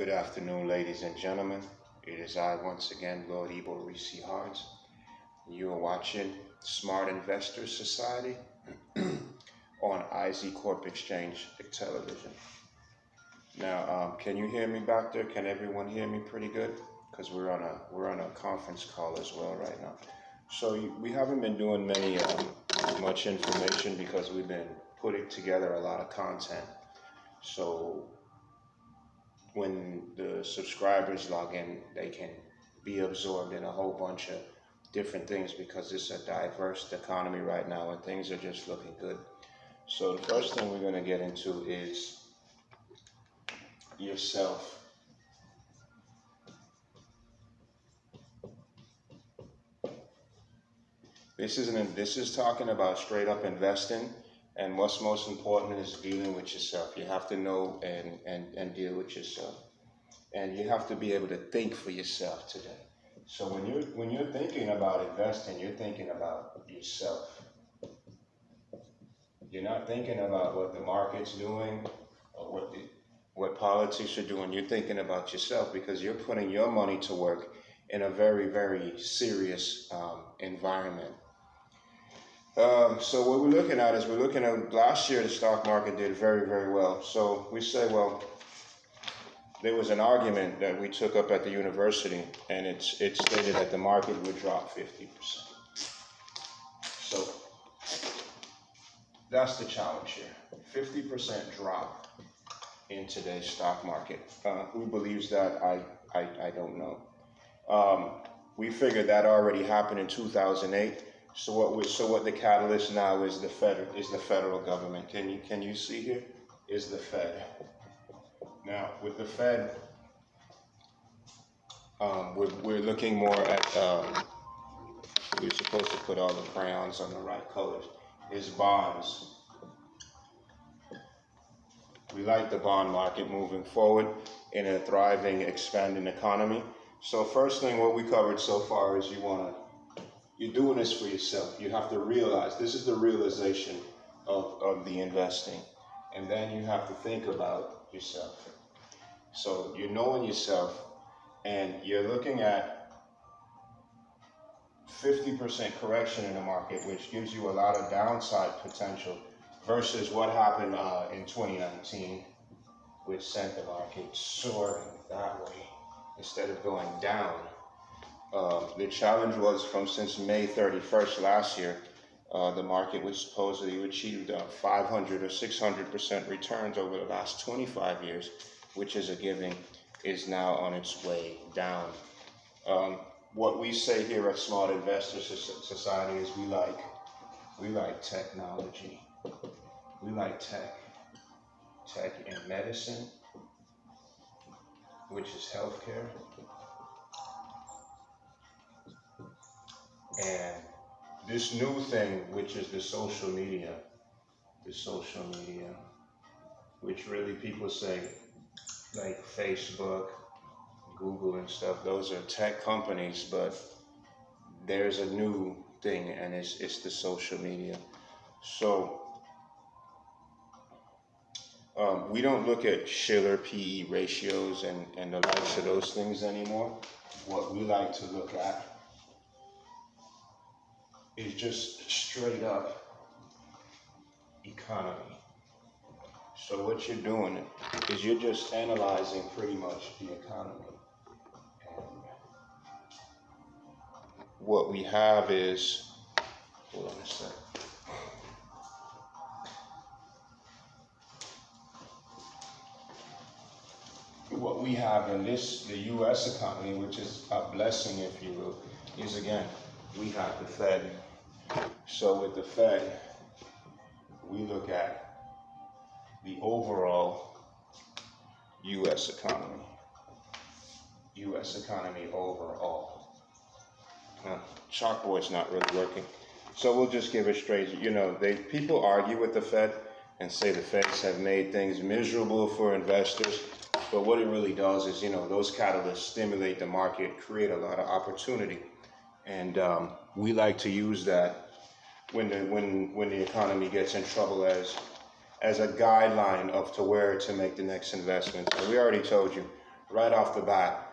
Good afternoon, ladies and gentlemen. It is I once again, Lord Ebo Reese Hards. You are watching Smart Investor Society on Corp Exchange Television. Now, can you hear me back there? Can everyone hear me pretty good? Because we're on a conference call as well right now. So we haven't been doing much information because we've been putting together a lot of content. So when the subscribers log in, they can be absorbed in a whole bunch of different things because it's a diverse economy right now and things are just looking good. So the first thing we're going to get into is yourself. This is talking about straight up investing, and what's most important is dealing with yourself. You have to know and deal with yourself, and you have to be able to think for yourself today. So when you're thinking about investing, you're thinking about yourself. You're not thinking about what the market's doing or what politics are doing. You're thinking about yourself because you're putting your money to work in a very, very serious environment. So what we're looking at last year the stock market did very, very well. So we say, well, there was an argument that we took up at the university, and it stated that the market would drop 50%. So that's the challenge here. 50% drop in today's stock market. Who believes that? I don't know. We figured that already happened in 2008. So what the catalyst now is the federal government. Can you see here? Is the Fed. Now with the Fed, we're looking more at. We're supposed to put all the crayons on the right colors. Is bonds. We like the bond market moving forward in a thriving, expanding economy. So first thing what we covered so far is you're doing this for yourself. You have to realize, this is the realization of the investing. And then you have to think about yourself. So you're knowing yourself and you're looking at 50% correction in the market, which gives you a lot of downside potential versus what happened in 2019, which sent the market soaring that way instead of going down. The challenge was since May 31st last year, the market was supposedly achieved 500 or 600% returns over the last 25 years, which is a giving, is now on its way down. What we say here at Smart Investor Society is we like technology. We like tech in medicine, which is healthcare. And this new thing, which is the social media, which really people say, like Facebook, Google and stuff, those are tech companies, but there's a new thing, and it's the social media. So we don't look at Schiller PE ratios and the likes of those things anymore. What we like to look at is just straight up economy. So what you're doing is you're just analyzing pretty much the economy. And what we have is, hold on a sec. What we have in the U.S. economy, which is a blessing, if you will, is again, we have the Fed. So with the Fed, we look at the overall U.S. economy. U.S. economy overall. Chalkboard's not really working. So we'll just give it straight. People argue with the Fed and say the Feds have made things miserable for investors. But what it really does is, those catalysts stimulate the market, create a lot of opportunity. And we like to use that when the economy gets in trouble as a guideline of to where to make the next investment. And we already told you, right off the bat,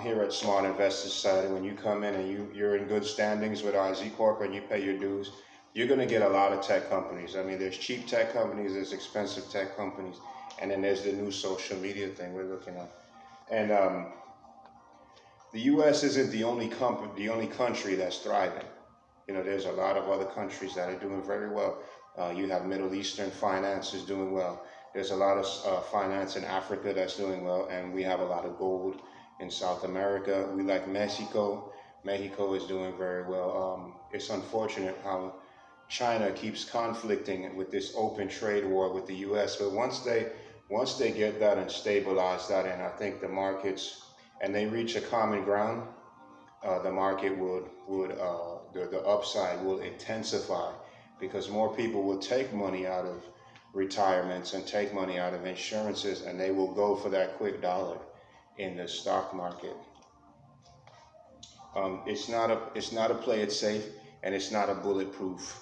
here at Smart Investor Society, when you come in and you're in good standings with IZ Corp and you pay your dues, you're going to get a lot of tech companies. I mean, there's cheap tech companies, there's expensive tech companies, and then there's the new social media thing we're looking at. And the U.S. isn't the only country that's thriving. You know, there's a lot of other countries that are doing very well. You have Middle Eastern finances doing well. There's a lot of finance in Africa that's doing well, and we have a lot of gold in South America. We like Mexico. Mexico is doing very well. It's unfortunate how China keeps conflicting with this open trade war with the U.S. But once they get that and stabilize that, and I think the markets and they reach a common ground, the market the upside will intensify because more people will take money out of retirements and take money out of insurances, and they will go for that quick dollar in the stock market. It's not a play it safe, and it's not a bulletproof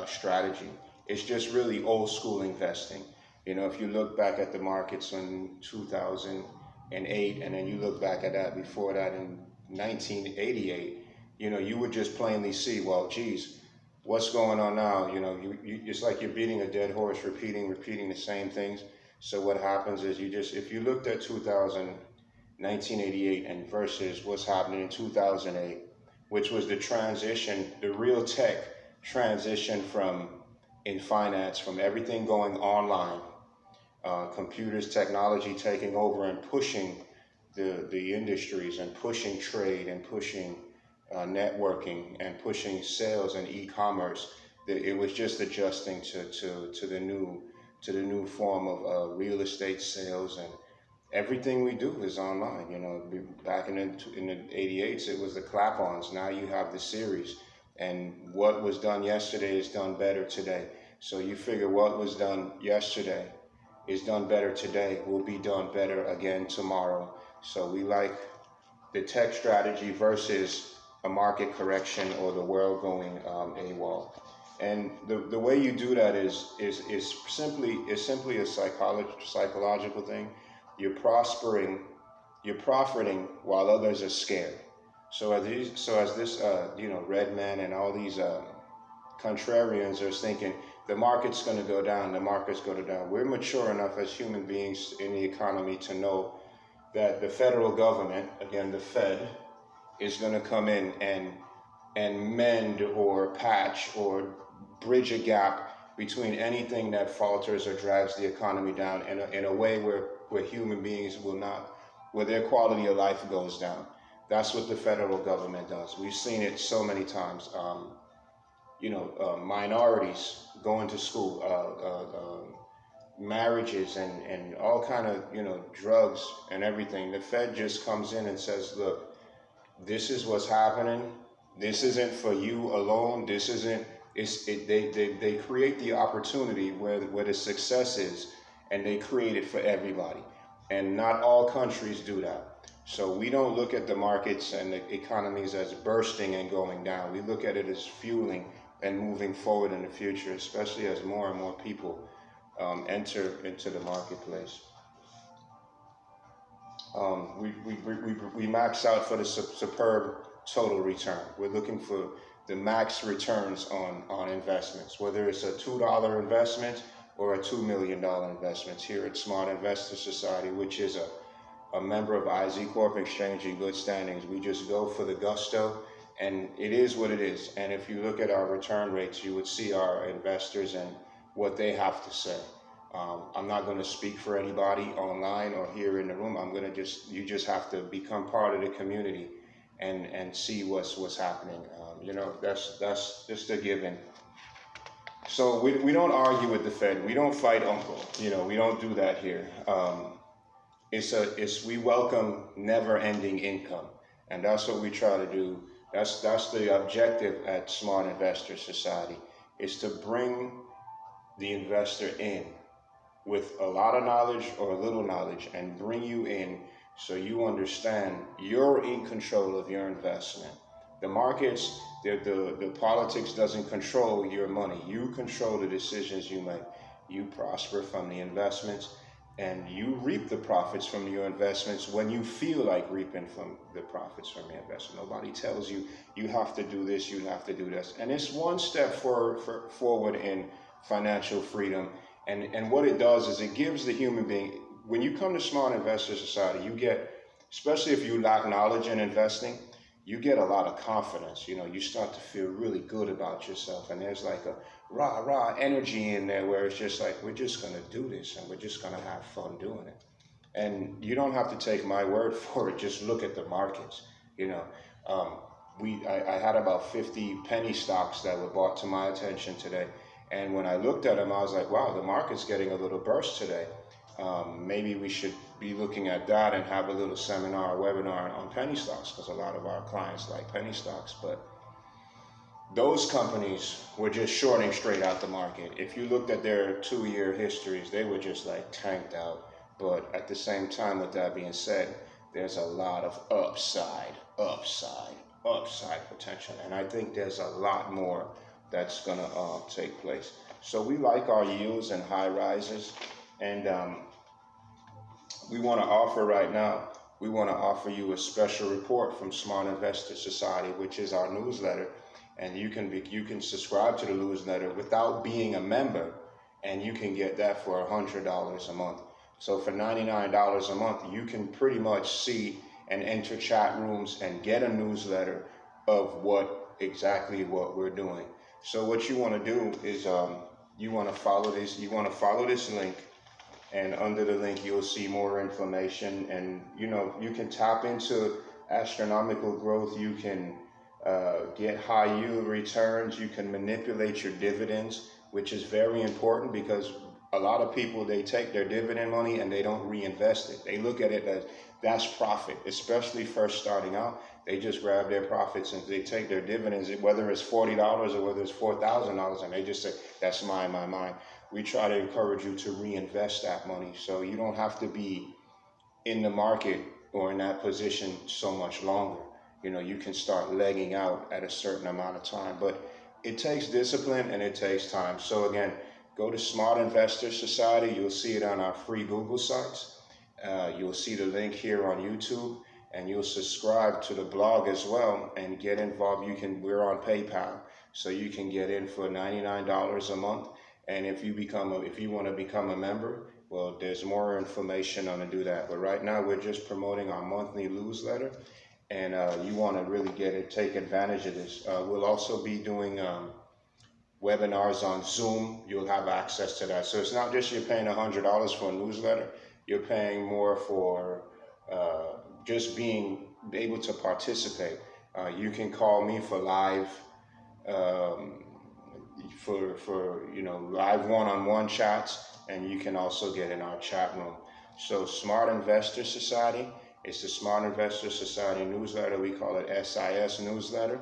strategy. It's just really old school investing. You know, if you look back at the markets in 2008, and then you look back at that before that in 1988, you know, you would just plainly see, well, geez, what's going on now? You know, it's like you're beating a dead horse, repeating the same things. So what happens is if you looked at 1988 and versus what's happening in 2008, which was the transition, the real tech transition in finance, from everything going online, computers, technology taking over and pushing the industries and pushing trade and pushing networking and pushing sales and e-commerce. It was just adjusting to the new form of real estate sales, and everything we do is online. You know, back in the 88s, it was the clap-ons. Now you have the series, and what was done yesterday is done better today. So you figure what was done yesterday is done better today, will be done better again tomorrow. So we like the tech strategy versus a market correction or the world going AWOL. And the way you do that is simply a psychological thing. You're profiting while others are scared. So as this red man and all these contrarians are thinking the market's going to go down, the market's going to go down. We're mature enough as human beings in the economy to know that the federal government, again the Fed, is going to come in and mend or patch or bridge a gap between anything that falters or drags the economy down in a way where human beings where their quality of life goes down. That's what the federal government does. We've seen it so many times. Minorities going to school, marriages and all kind of, drugs and everything. The Fed just comes in and says, look, this is what's happening. This isn't for you alone. This isn't, they create the opportunity where the success is, and they create it for everybody. And not all countries do that. So we don't look at the markets and the economies as bursting and going down. We look at it as fueling and moving forward in the future, especially as more and more people enter into the marketplace. We max out for the superb total return. We're looking for the max returns on investments, whether it's a $2 investment or a $2 million investment. Here at Smart Investor Society, which is a member of IZ Corp Exchange in good standings, we just go for the gusto, and it is what it is. And if you look at our return rates, you would see our investors and what they have to say. I'm not going to speak for anybody online or here in the room. You just have to become part of the community and see what's happening. That's just a given. So we don't argue with the Fed. We don't fight Uncle. We don't do that here. We welcome never-ending income, and that's what we try to do. That's the objective at Smart Investor Society, is to bring the investor in with a lot of knowledge or a little knowledge, and bring you in so you understand you're in control of your investment. The markets, the politics doesn't control your money. You control the decisions you make. You prosper from the investments, and you reap the profits from your investments when you feel like reaping from the profits from your investment. Nobody tells you you have to do this, you have to do this, and it's one step forward in financial freedom. And what it does is it gives the human being. When you come to Smart Investor Society, you get, especially if you lack knowledge in investing, you get a lot of confidence. You know, you start to feel really good about yourself, and there's like a rah energy in there where it's just like, we're just going to do this and we're just going to have fun doing it. And you don't have to take my word for it. Just look at the markets. You know, um, I had about 50 penny stocks that were brought to my attention today. And when I looked at them, I was like, wow, the market's getting a little burst today. Maybe we should be looking at that and have a little seminar or webinar on penny stocks, because a lot of our clients like penny stocks. But those companies were just shorting straight out the market. If you looked at their 2-year histories, they were just like tanked out. But at the same time, with that being said, there's a lot of upside potential. And I think there's a lot more that's going to take place. So we like our yields and high rises. And we want to offer right now, we want to offer you a special report from Smart Investor Society, which is our newsletter. And you can subscribe to the newsletter without being a member, and you can get that for $100 a month. So for $99 a month, you can pretty much see and enter chat rooms and get a newsletter of exactly what we're doing. So what you want to do is you want to follow this. You want to follow this link, and under the link you'll see more information. And you can tap into astronomical growth. You can get high yield returns. You can manipulate your dividends, which is very important, because a lot of people, they take their dividend money and they don't reinvest it. They look at it as that's profit, especially first starting out. They just grab their profits and they take their dividends, whether it's $40 or whether it's $4,000, and they just say, that's mine. We try to encourage you to reinvest that money, so you don't have to be in the market or in that position so much longer. You can start legging out at a certain amount of time, but it takes discipline and it takes time. So again, go to Smart Investor Society. You'll see it on our free Google sites. You'll see the link here on YouTube, and you'll subscribe to the blog as well and get involved. We're on PayPal, so you can get in for $99 a month. And if you want to become a member, well, there's more information on to do that. But right now, we're just promoting our monthly newsletter, and you want to really take advantage of this. We'll also be doing webinars on Zoom. You'll have access to that. So it's not just you're paying $100 for a newsletter. You're paying more for just being able to participate. You can call me for live live one-on-one chats, and you can also get in our chat room. So Smart Investor Society, it's the Smart Investor Society newsletter. We call it SIS newsletter.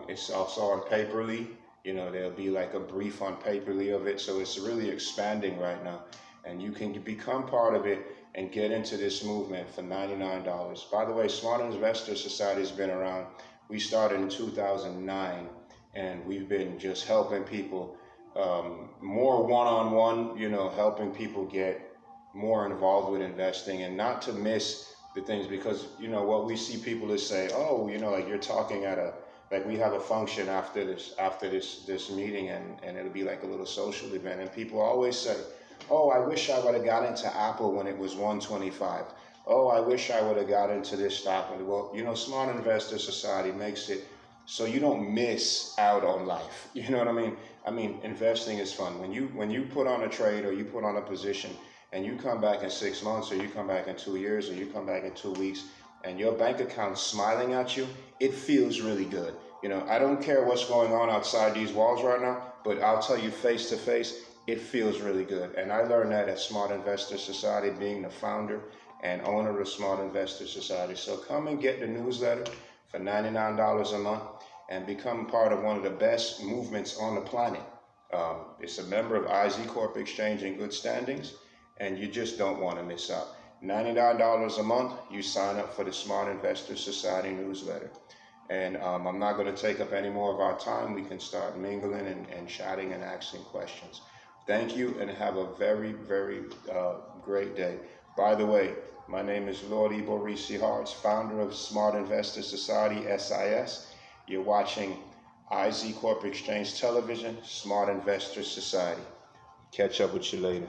It's also on Paperly. There'll be like a brief on Paperly of it. So it's really expanding right now, and you can become part of it and get into this movement for $99. By the way, Smart Investor Society has been around. We started in 2009, and we've been just helping people more one-on-one, helping people get more involved with investing, and not to miss the things, because what we see people is say, oh, like you're talking at like we have a function after this meeting, and it'll be like a little social event, and people always say, oh, I wish I would have got into Apple when it was 125. Oh, I wish I would have got into this stock. Well, Smart Investor Society makes it so you don't miss out on life. You know what I mean? Investing is fun. When you put on a trade or you put on a position, and you come back in 6 months, or you come back in 2 years, or you come back in 2 weeks, and your bank account's smiling at you, it feels really good. I don't care what's going on outside these walls right now, but I'll tell you face to face, it feels really good. And I learned that at Smart Investor Society, being the founder and owner of Smart Investor Society. So come and get the newsletter for $99 a month and become part of one of the best movements on the planet. It's a member of IZ Corp Exchange in good standings, and you just don't want to miss out. $99 a month, you sign up for the Smart Investor Society newsletter. And I'm not going to take up any more of our time. We can start mingling and chatting and asking questions. Thank you and have a very, very great day. By the way, my name is Lord Ebo Risi Harts, founder of Smart Investor Society, SIS. You're watching IZ Corp Exchange Television, Smart Investor Society. Catch up with you later.